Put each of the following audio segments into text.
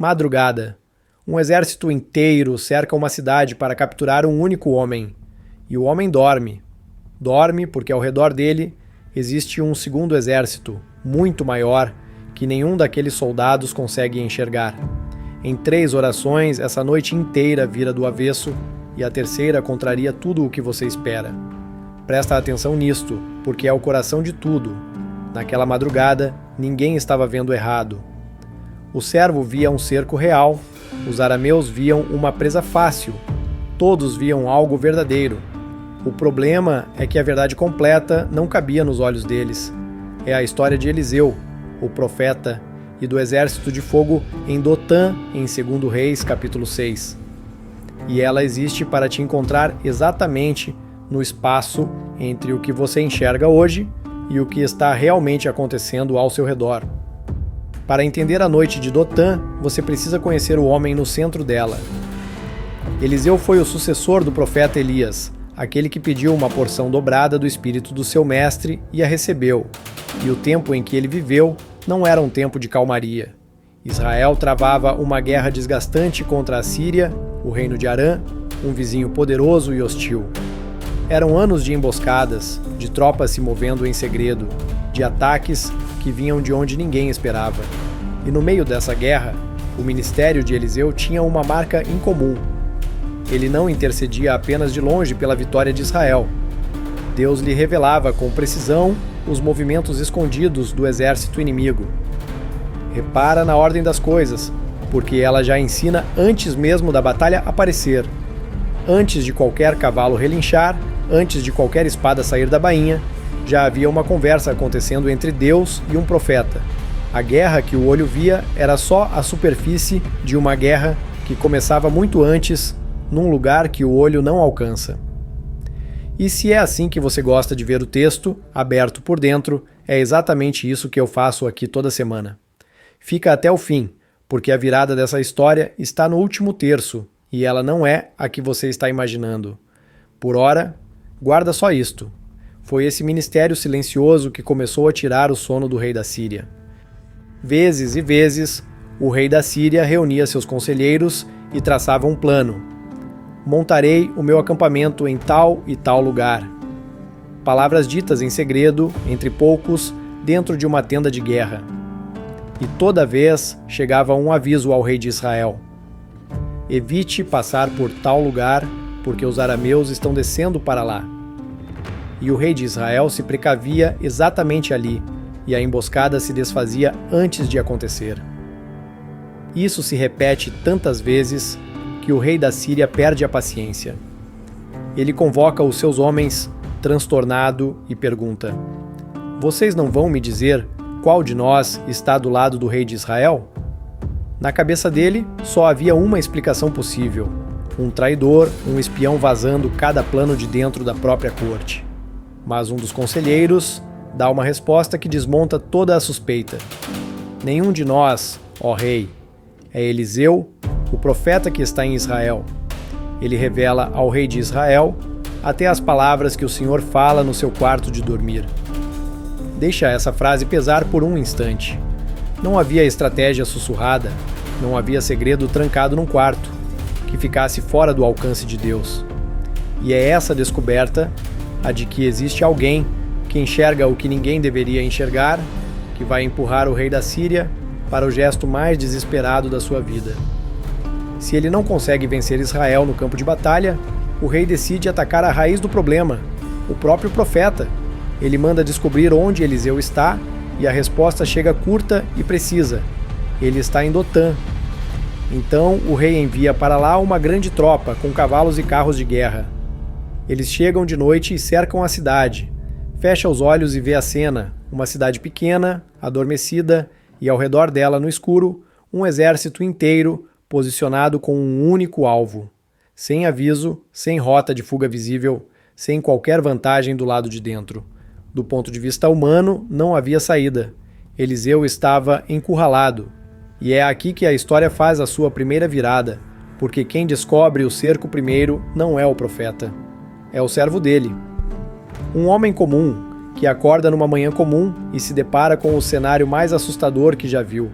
Madrugada. Um exército inteiro cerca uma cidade para capturar um único homem. E o homem dorme. Dorme porque ao redor dele existe um segundo exército, muito maior, que nenhum daqueles soldados consegue enxergar. Em 3 orações, essa noite inteira vira do avesso e a terceira contraria tudo o que você espera. Presta atenção nisto, porque é o coração de tudo. Naquela madrugada, ninguém estava vendo errado. O servo via um cerco real, os arameus viam uma presa fácil, todos viam algo verdadeiro. O problema é que a verdade completa não cabia nos olhos deles. É a história de Eliseu, o profeta, e do exército de fogo em Dotã, em 2 Reis, capítulo 6. E ela existe para te encontrar exatamente no espaço entre o que você enxerga hoje e o que está realmente acontecendo ao seu redor. Para entender a noite de Dotã, você precisa conhecer o homem no centro dela. Eliseu foi o sucessor do profeta Elias, aquele que pediu uma porção dobrada do espírito do seu mestre e a recebeu. E o tempo em que ele viveu não era um tempo de calmaria. Israel travava uma guerra desgastante contra a Síria, o reino de Arã, um vizinho poderoso e hostil. Eram anos de emboscadas, de tropas se movendo em segredo, de ataques que vinham de onde ninguém esperava. E no meio dessa guerra, o ministério de Eliseu tinha uma marca incomum. Ele não intercedia apenas de longe pela vitória de Israel. Deus lhe revelava com precisão os movimentos escondidos do exército inimigo. Repara na ordem das coisas, porque ela já ensina antes mesmo da batalha aparecer. Antes de qualquer cavalo relinchar, antes de qualquer espada sair da bainha, já havia uma conversa acontecendo entre Deus e um profeta. A guerra que o olho via era só a superfície de uma guerra que começava muito antes, num lugar que o olho não alcança. E se é assim que você gosta de ver o texto, aberto por dentro, é exatamente isso que eu faço aqui toda semana. Fica até o fim, porque a virada dessa história está no último terço, e ela não é a que você está imaginando. Por ora, guarda só isto. Foi esse ministério silencioso que começou a tirar o sono do rei da Síria. Vezes e vezes, o rei da Síria reunia seus conselheiros e traçava um plano. Montarei o meu acampamento em tal e tal lugar. Palavras ditas em segredo, entre poucos, dentro de uma tenda de guerra. E toda vez chegava um aviso ao rei de Israel. Evite passar por tal lugar, porque os arameus estão descendo para lá. E o rei de Israel se precavia exatamente ali, e a emboscada se desfazia antes de acontecer. Isso se repete tantas vezes que o rei da Síria perde a paciência. Ele convoca os seus homens, transtornado, e pergunta: Vocês não vão me dizer qual de nós está do lado do rei de Israel? Na cabeça dele, só havia uma explicação possível: um traidor, um espião vazando cada plano de dentro da própria corte. Mas um dos conselheiros dá uma resposta que desmonta toda a suspeita. Nenhum de nós, ó rei, é Eliseu, o profeta que está em Israel. Ele revela ao rei de Israel até as palavras que o Senhor fala no seu quarto de dormir. Deixa essa frase pesar por um instante. Não havia estratégia sussurrada, não havia segredo trancado num quarto, que ficasse fora do alcance de Deus. E é essa descoberta, a de que existe alguém que enxerga o que ninguém deveria enxergar, que vai empurrar o rei da Síria para o gesto mais desesperado da sua vida. Se ele não consegue vencer Israel no campo de batalha, o rei decide atacar a raiz do problema, o próprio profeta. Ele manda descobrir onde Eliseu está e a resposta chega curta e precisa. Ele está em Dotã. Então o rei envia para lá uma grande tropa com cavalos e carros de guerra. Eles chegam de noite e cercam a cidade. Fecha os olhos e vê a cena, uma cidade pequena, adormecida, e ao redor dela, no escuro, um exército inteiro posicionado com um único alvo. Sem aviso, sem rota de fuga visível, sem qualquer vantagem do lado de dentro. Do ponto de vista humano, não havia saída. Eliseu estava encurralado. E é aqui que a história faz a sua primeira virada, porque quem descobre o cerco primeiro não é o profeta. É o servo dele. Um homem comum, que acorda numa manhã comum e se depara com o cenário mais assustador que já viu.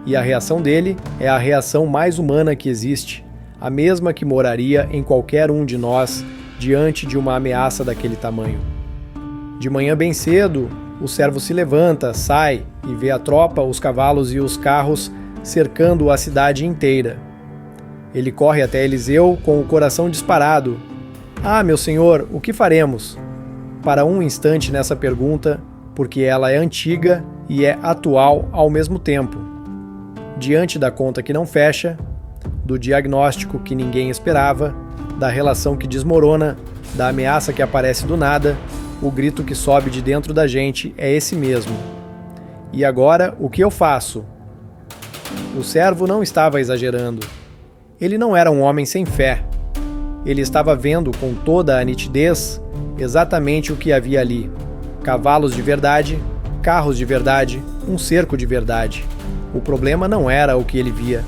E a reação dele é a reação mais humana que existe, a mesma que moraria em qualquer um de nós diante de uma ameaça daquele tamanho. De manhã bem cedo, o servo se levanta, sai e vê a tropa, os cavalos e os carros cercando a cidade inteira. Ele corre até Eliseu com o coração disparado. Ah, meu senhor, o que faremos? Para um instante nessa pergunta, porque ela é antiga e é atual ao mesmo tempo. Diante da conta que não fecha, do diagnóstico que ninguém esperava, da relação que desmorona, da ameaça que aparece do nada, o grito que sobe de dentro da gente é esse mesmo. E agora, o que eu faço? O servo não estava exagerando. Ele não era um homem sem fé. Ele estava vendo com toda a nitidez exatamente o que havia ali. Cavalos de verdade, carros de verdade, um cerco de verdade. O problema não era o que ele via.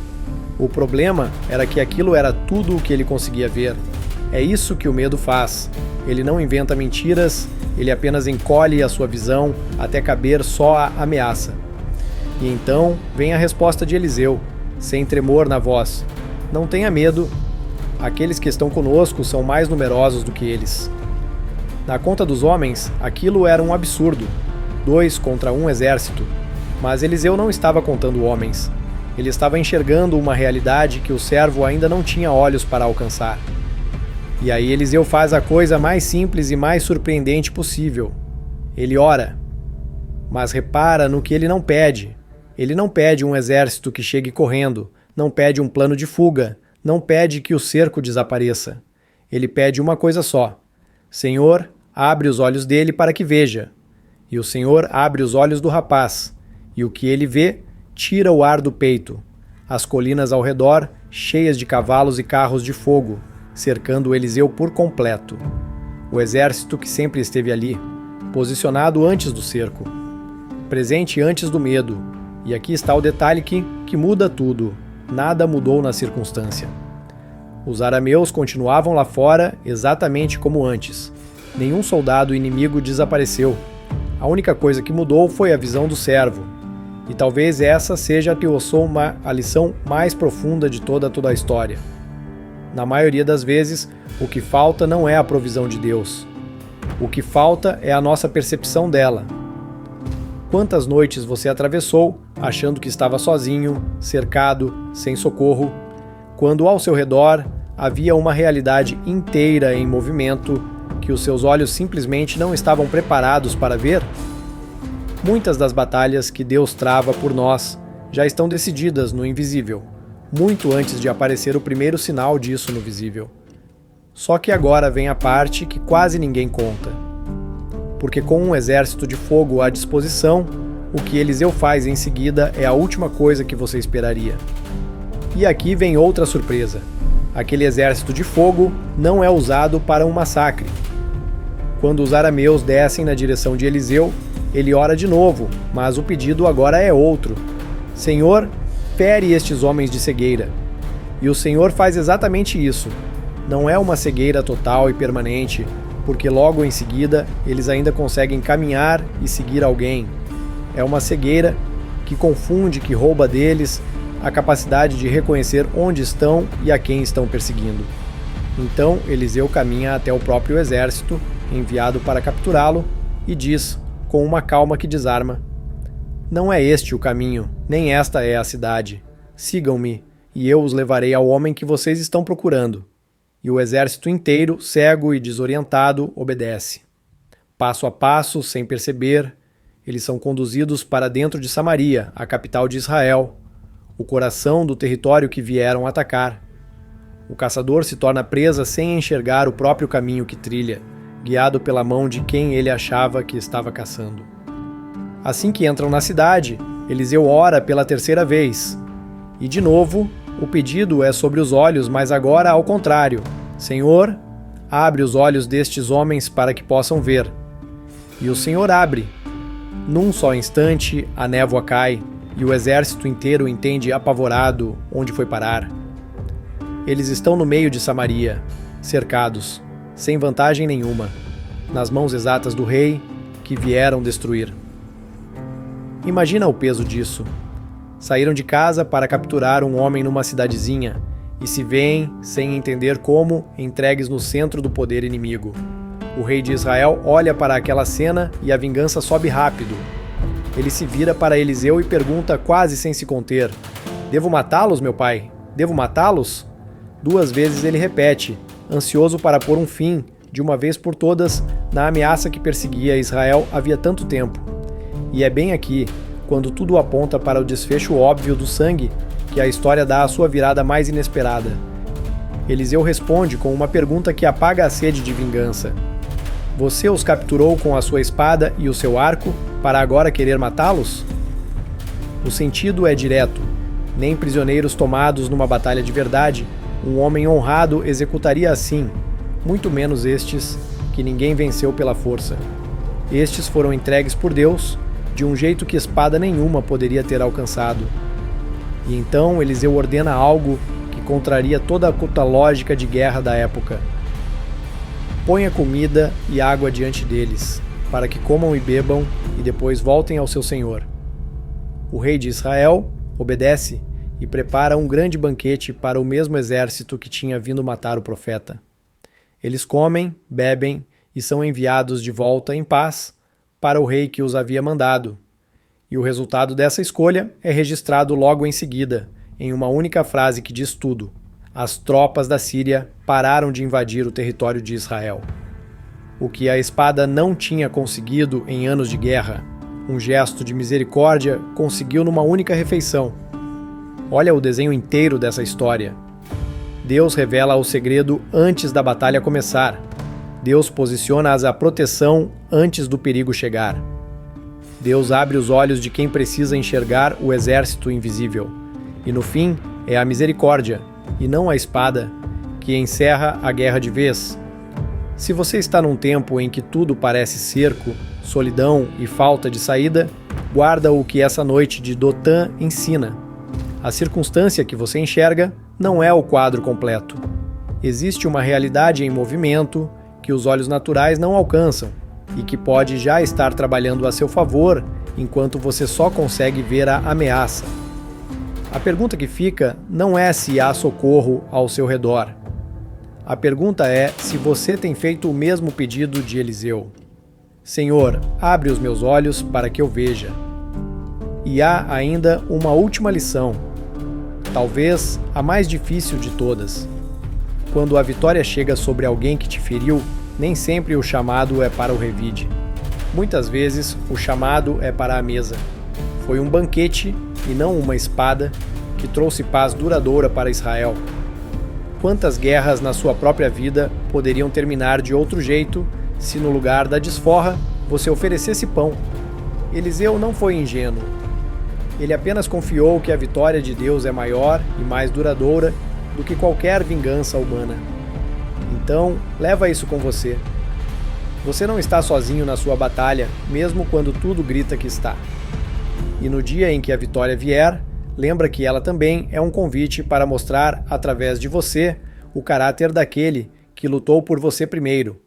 O problema era que aquilo era tudo o que ele conseguia ver. É isso que o medo faz. Ele não inventa mentiras, ele apenas encolhe a sua visão até caber só a ameaça. E então vem a resposta de Eliseu, sem tremor na voz. Não tenha medo. Aqueles que estão conosco são mais numerosos do que eles. Na conta dos homens, aquilo era um absurdo. 2 contra 1 exército. Mas Eliseu não estava contando homens. Ele estava enxergando uma realidade que o servo ainda não tinha olhos para alcançar. E aí Eliseu faz a coisa mais simples e mais surpreendente possível. Ele ora. Mas repara no que ele não pede. Ele não pede um exército que chegue correndo, não pede um plano de fuga, não pede que o cerco desapareça. Ele pede uma coisa só. Senhor, abre os olhos dele para que veja. E o Senhor abre os olhos do rapaz. E o que ele vê, tira o ar do peito. As colinas ao redor, cheias de cavalos e carros de fogo, cercando Eliseu por completo. O exército que sempre esteve ali, posicionado antes do cerco, presente antes do medo. E aqui está o detalhe que muda tudo. Nada mudou na circunstância. Os arameus continuavam lá fora exatamente como antes. Nenhum soldado inimigo desapareceu. A única coisa que mudou foi a visão do servo. E talvez essa seja a lição mais profunda de toda a história. Na maioria das vezes, o que falta não é a provisão de Deus. O que falta é a nossa percepção dela. Quantas noites você atravessou achando que estava sozinho, cercado, sem socorro, quando ao seu redor havia uma realidade inteira em movimento que os seus olhos simplesmente não estavam preparados para ver? Muitas das batalhas que Deus trava por nós já estão decididas no invisível, muito antes de aparecer o primeiro sinal disso no visível. Só que agora vem a parte que quase ninguém conta. Porque com um exército de fogo à disposição, o que Eliseu faz em seguida é a última coisa que você esperaria. E aqui vem outra surpresa. Aquele exército de fogo não é usado para um massacre. Quando os arameus descem na direção de Eliseu, ele ora de novo, mas o pedido agora é outro. Senhor, fere estes homens de cegueira. E o Senhor faz exatamente isso. Não é uma cegueira total e permanente, porque logo em seguida eles ainda conseguem caminhar e seguir alguém. É uma cegueira que confunde, que rouba deles a capacidade de reconhecer onde estão e a quem estão perseguindo. Então Eliseu caminha até o próprio exército, enviado para capturá-lo, e diz, com uma calma que desarma: Não é este o caminho, nem esta é a cidade. Sigam-me, e eu os levarei ao homem que vocês estão procurando. E o exército inteiro, cego e desorientado, obedece. Passo a passo, sem perceber, eles são conduzidos para dentro de Samaria, a capital de Israel, o coração do território que vieram atacar. O caçador se torna presa sem enxergar o próprio caminho que trilha, guiado pela mão de quem ele achava que estava caçando. Assim que entram na cidade, Eliseu ora pela terceira vez. E de novo, o pedido é sobre os olhos, mas agora ao contrário. Senhor, abre os olhos destes homens para que possam ver. E o Senhor abre. Num só instante, a névoa cai, e o exército inteiro entende apavorado onde foi parar. Eles estão no meio de Samaria, cercados, sem vantagem nenhuma, nas mãos exatas do rei que vieram destruir. Imagina o peso disso. saíram de casa para capturar um homem numa cidadezinha e se veem, sem entender como, entregues no centro do poder inimigo. O rei de Israel olha para aquela cena e a vingança sobe rápido. Ele se vira para Eliseu e pergunta quase sem se conter: "Devo matá-los, meu pai? Devo matá-los?" 2 vezes ele repete, ansioso para pôr um fim, de uma vez por todas, na ameaça que perseguia Israel havia tanto tempo. E é bem aqui, quando tudo aponta para o desfecho óbvio do sangue, que a história dá a sua virada mais inesperada. Eliseu responde com uma pergunta que apaga a sede de vingança: "Você os capturou com a sua espada e o seu arco, para agora querer matá-los?" O sentido é direto. Nem prisioneiros tomados numa batalha de verdade, um homem honrado executaria assim, muito menos estes, que ninguém venceu pela força. Estes foram entregues por Deus, de um jeito que espada nenhuma poderia ter alcançado. E então Eliseu ordena algo que contraria toda a culta lógica de guerra da época: "Ponha comida e água diante deles, para que comam e bebam, e depois voltem ao seu senhor." O rei de Israel obedece e prepara um grande banquete para o mesmo exército que tinha vindo matar o profeta. Eles comem, bebem e são enviados de volta em paz para o rei que os havia mandado. E o resultado dessa escolha é registrado logo em seguida, em uma única frase que diz tudo: as tropas da Síria pararam de invadir o território de Israel. O que a espada não tinha conseguido em anos de guerra, um gesto de misericórdia conseguiu numa única refeição. Olha o desenho inteiro dessa história. Deus revela o segredo antes da batalha começar. Deus posiciona-as à proteção antes do perigo chegar. Deus abre os olhos de quem precisa enxergar o exército invisível. E no fim, é a misericórdia, e não a espada, que encerra a guerra de vez. Se você está num tempo em que tudo parece cerco, solidão e falta de saída, guarda o que essa noite de Dotã ensina. A circunstância que você enxerga não é o quadro completo. Existe uma realidade em movimento que os olhos naturais não alcançam e que pode já estar trabalhando a seu favor enquanto você só consegue ver a ameaça. A pergunta que fica não é se há socorro ao seu redor. A pergunta é se você tem feito o mesmo pedido de Eliseu: "Senhor, abre os meus olhos para que eu veja." E há ainda uma última lição, talvez a mais difícil de todas. Quando a vitória chega sobre alguém que te feriu, nem sempre o chamado é para o revide. Muitas vezes, o chamado é para a mesa. Foi um banquete, e não uma espada, que trouxe paz duradoura para Israel. Quantas guerras na sua própria vida poderiam terminar de outro jeito se no lugar da desforra você oferecesse pão? Eliseu não foi ingênuo. Ele apenas confiou que a vitória de Deus é maior e mais duradoura do que qualquer vingança humana. Então, leva isso com você. Você não está sozinho na sua batalha, mesmo quando tudo grita que está. E no dia em que a vitória vier, lembra que ela também é um convite para mostrar, através de você, o caráter daquele que lutou por você primeiro.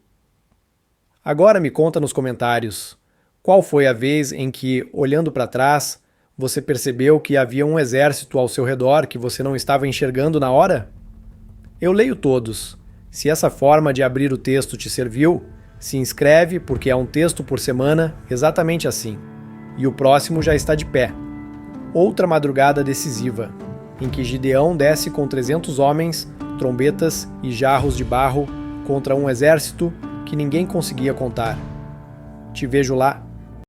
Agora me conta nos comentários, qual foi a vez em que, olhando para trás, você percebeu que havia um exército ao seu redor que você não estava enxergando na hora? Eu leio todos. Se essa forma de abrir o texto te serviu, se inscreve porque é um texto por semana, exatamente assim. E o próximo já está de pé. Outra madrugada decisiva, em que Gideão desce com 300 homens, trombetas e jarros de barro contra um exército que ninguém conseguia contar. Te vejo lá.